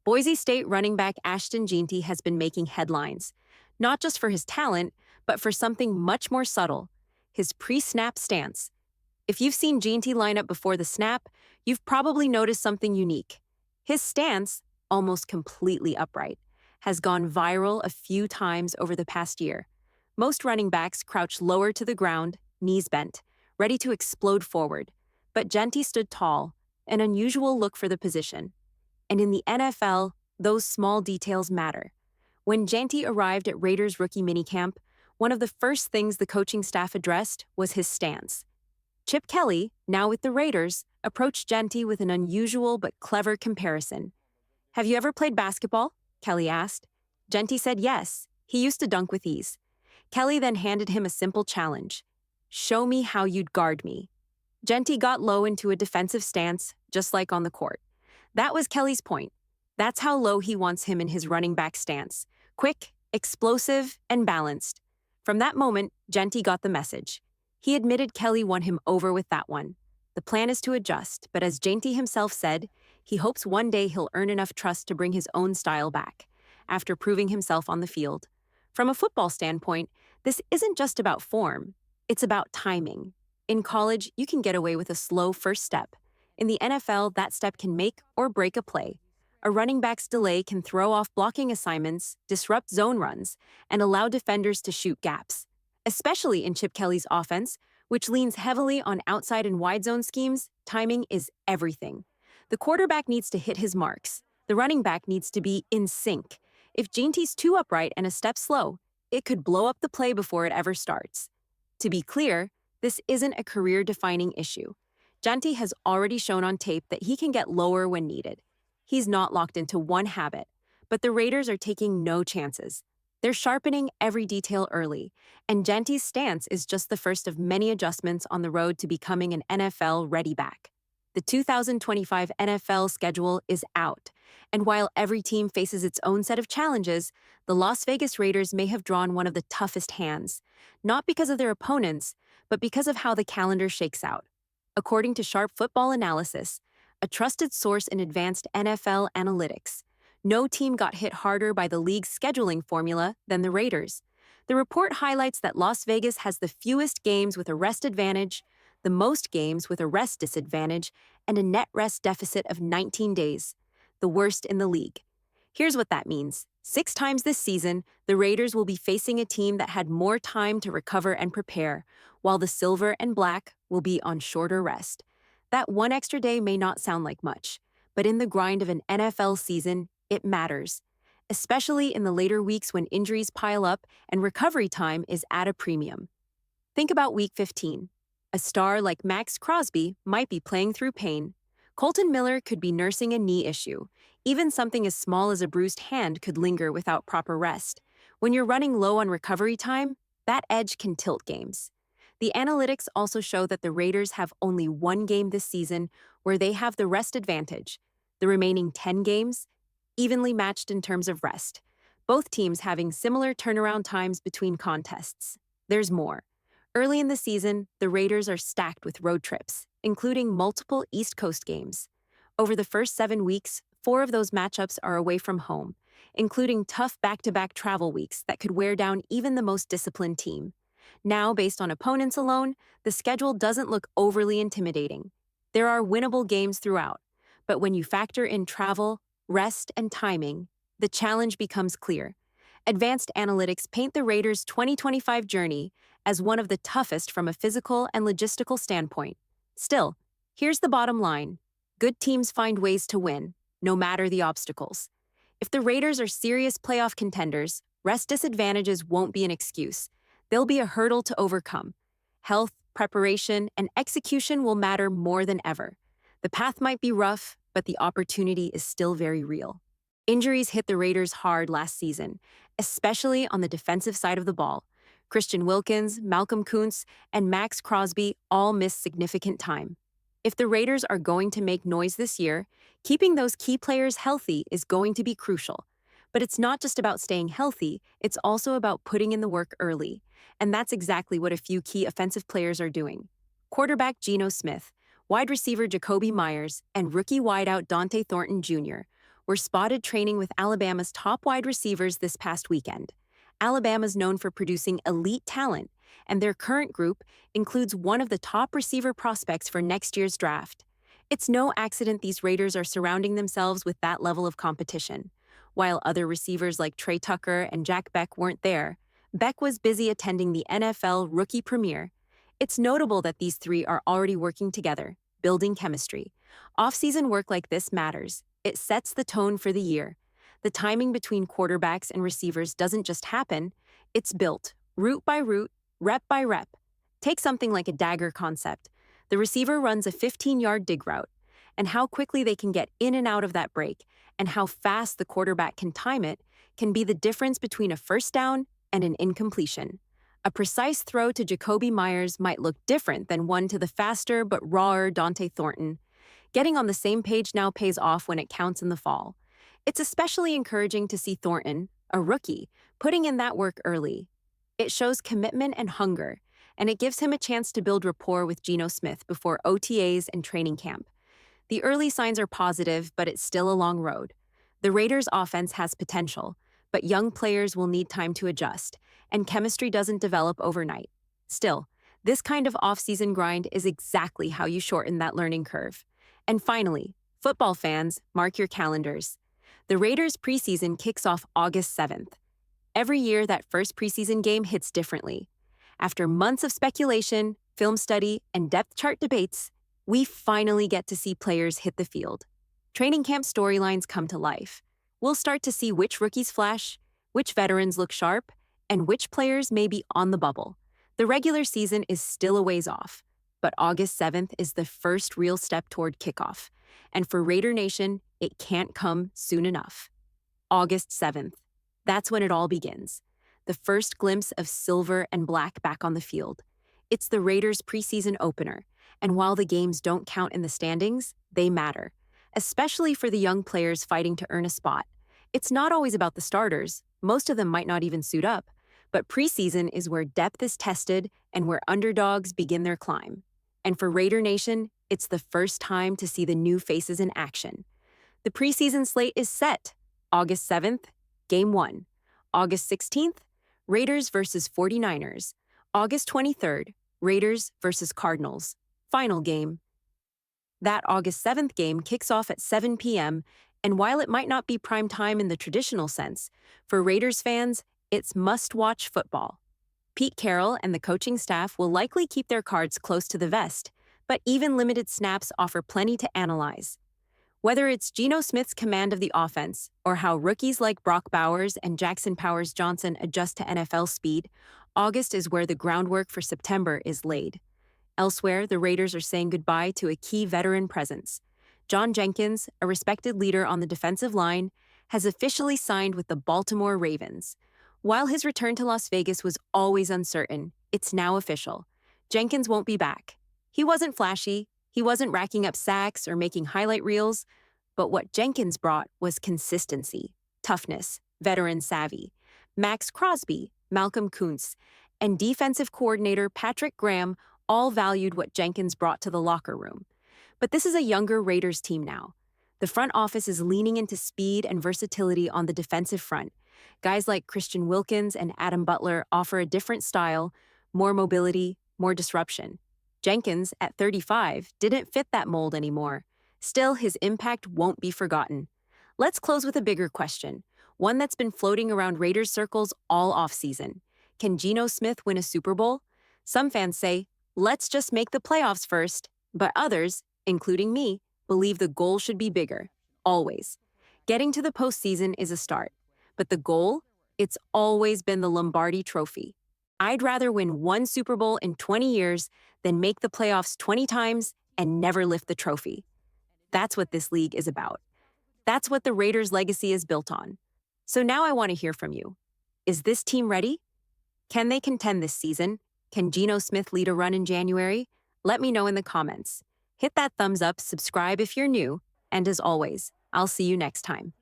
Boise State running back Ashton Jeanty has been making headlines, not just for his talent, but for something much more subtle, his pre-snap stance. If you've seen Jeanty line up before the snap, you've probably noticed something unique. His stance, almost completely upright, has gone viral a few times over the past year. Most running backs crouch lower to the ground, knees bent, ready to explode forward. But Jeanty stood tall, an unusual look for the position. And in the NFL, those small details matter. When Jeanty arrived at Raiders rookie minicamp, one of the first things the coaching staff addressed was his stance. Chip Kelly, now with the Raiders, approached Jeanty with an unusual but clever comparison. "Have you ever played basketball?" Kelly asked. Jeanty said yes. He used to dunk with ease. Kelly then handed him a simple challenge. "Show me how you'd guard me." Jeanty got low into a defensive stance, just like on the court. That was Kelly's point. That's how low he wants him in his running back stance. Quick, explosive, and balanced. From that moment, Jeanty got the message. He admitted Kelly won him over with that one. The plan is to adjust, but as Jeanty himself said, he hopes one day he'll earn enough trust to bring his own style back, after proving himself on the field. From a football standpoint, this isn't just about form, it's about timing. In college, you can get away with a slow first step. In the NFL, that step can make or break a play. A running back's delay can throw off blocking assignments, disrupt zone runs, and allow defenders to shoot gaps. Especially in Chip Kelly's offense, which leans heavily on outside and wide zone schemes, timing is everything. The quarterback needs to hit his marks. The running back needs to be in sync. If Jeanty's too upright and a step slow, it could blow up the play before it ever starts. To be clear, this isn't a career-defining issue. Jeanty has already shown on tape that he can get lower when needed. He's not locked into one habit, but the Raiders are taking no chances. They're sharpening every detail early, and Jeanty's stance is just the first of many adjustments on the road to becoming an NFL-ready back. The 2025 NFL schedule is out, and while every team faces its own set of challenges, the Las Vegas Raiders may have drawn one of the toughest hands, not because of their opponents, but because of how the calendar shakes out. According to Sharp Football Analysis, a trusted source in advanced NFL analytics, no team got hit harder by the league's scheduling formula than the Raiders. The report highlights that Las Vegas has the fewest games with a rest advantage, the most games with a rest disadvantage, and a net rest deficit of 19 days, the worst in the league. Here's what that means. 6 times this season, the Raiders will be facing a team that had more time to recover and prepare, while the Silver and Black will be on shorter rest. That one extra day may not sound like much, but in the grind of an NFL season, it matters, especially in the later weeks when injuries pile up and recovery time is at a premium. Think about Week 15. A star like Max Crosby might be playing through pain. Colton Miller could be nursing a knee issue. Even something as small as a bruised hand could linger without proper rest. When you're running low on recovery time, that edge can tilt games. The analytics also show that the Raiders have only one game this season where they have the rest advantage. The remaining 10 games, evenly matched in terms of rest, both teams having similar turnaround times between contests. There's more. Early in the season, the Raiders are stacked with road trips, including multiple East Coast games. Over the first 7 weeks, 4 of those matchups are away from home, including tough back-to-back travel weeks that could wear down even the most disciplined team. Now, based on opponents alone, the schedule doesn't look overly intimidating. There are winnable games throughout, but when you factor in travel, rest, and timing, the challenge becomes clear. Advanced analytics paint the Raiders' 2025 journey as one of the toughest from a physical and logistical standpoint. Still, here's the bottom line. Good teams find ways to win, no matter the obstacles. If the Raiders are serious playoff contenders, rest disadvantages won't be an excuse. They'll be a hurdle to overcome. Health, preparation, and execution will matter more than ever. The path might be rough, but the opportunity is still very real. Injuries hit the Raiders hard last season, especially on the defensive side of the ball. Christian Wilkins, Malcolm Kuntz, and Max Crosby all missed significant time. If the Raiders are going to make noise this year, keeping those key players healthy is going to be crucial. But it's not just about staying healthy, it's also about putting in the work early. And that's exactly what a few key offensive players are doing. Quarterback Geno Smith, wide receiver Jacoby Myers, and rookie wideout Dante Thornton Jr. were spotted training with Alabama's top wide receivers this past weekend. Alabama's known for producing elite talent, and their current group includes one of the top receiver prospects for next year's draft. It's no accident these Raiders are surrounding themselves with that level of competition. While other receivers like Trey Tucker and Jack Beck weren't there, Beck was busy attending the NFL Rookie Premiere. It's notable that these three are already working together, building chemistry. Off-season work like this matters. It sets the tone for the year. The timing between quarterbacks and receivers doesn't just happen, it's built, route by route, rep by rep. Take something like a dagger concept. The receiver runs a 15-yard dig route, and how quickly they can get in and out of that break, and how fast the quarterback can time it, can be the difference between a first down and an incompletion. A precise throw to Jacoby Myers might look different than one to the faster but rawer Dante Thornton. Getting on the same page now pays off when it counts in the fall. It's especially encouraging to see Thornton, a rookie, putting in that work early. It shows commitment and hunger, and it gives him a chance to build rapport with Geno Smith before OTAs and training camp. The early signs are positive, but it's still a long road. The Raiders' offense has potential, but young players will need time to adjust, and chemistry doesn't develop overnight. Still, this kind of off-season grind is exactly how you shorten that learning curve. And finally, football fans, mark your calendars. The Raiders' preseason kicks off August 7th. Every year, that first preseason game hits differently. After months of speculation, film study, and depth chart debates, we finally get to see players hit the field. Training camp storylines come to life. We'll start to see which rookies flash, which veterans look sharp, and which players may be on the bubble. The regular season is still a ways off, but August 7th is the first real step toward kickoff. And for RaiderNation, it can't come soon enough. August 7th. That's when it all begins. The first glimpse of silver and black back on the field. It's the Raiders' preseason opener, and while the games don't count in the standings, they matter, especially for the young players fighting to earn a spot. It's not always about the starters. Most of them might not even suit up. But preseason is where depth is tested and where underdogs begin their climb. And for RaiderNation, it's the first time to see the new faces in action. The preseason slate is set. August 7th, Game 1. August 16th, Raiders versus 49ers. August 23rd, Raiders versus Cardinals. Final game. That August 7th game kicks off at 7 p.m., and while it might not be prime time in the traditional sense, for Raiders fans, it's must-watch football. PeteCarroll and the coaching staff will likely keep their cards close to the vest, but even limited snaps offer plenty to analyze. Whether it's Geno Smith's command of the offense or how rookies like Brock Bowers and Jackson Powers-Johnson adjust to NFL speed, August is where the groundwork for September is laid. Elsewhere, the Raiders are saying goodbye to a key veteran presence. John Jenkins, a respected leader on the defensive line, has officially signed with the Baltimore Ravens. While his return to Las Vegas was always uncertain, it's now official. Jenkins won't be back. He wasn't flashy, he wasn't racking up sacks or making highlight reels, but what Jenkins brought was consistency, toughness, veteran savvy. Max Crosby, Malcolm Kuntz, and defensive coordinator Patrick Graham all valued what Jenkins brought to the locker room. But this is a younger Raiders team now. The front office is leaning into speed and versatility on the defensive front. Guys like Christian Wilkins and Adam Butler offer a different style, more mobility, more disruption. Jenkins, at 35, didn't fit that mold anymore. Still, his impact won't be forgotten. Let's close with a bigger question, one that's been floating around Raiders circles all offseason. Can Geno Smith win a Super Bowl? Some fans say, let's just make the playoffs first, but others, including me, believe the goal should be bigger, always. Getting to the postseason is a start, but the goal? It's always been the Lombardi Trophy. I'd rather win one Super Bowl in 20 years than make the playoffs 20 times and never lift the trophy. That's what this league is about. That's what the Raiders' legacy is built on. So now I want to hear from you. Is this team ready? Can they contend this season? Can Geno Smith lead a run in January? Let me know in the comments. Hit that thumbs up, subscribe if you're new, and as always, I'll see you next time.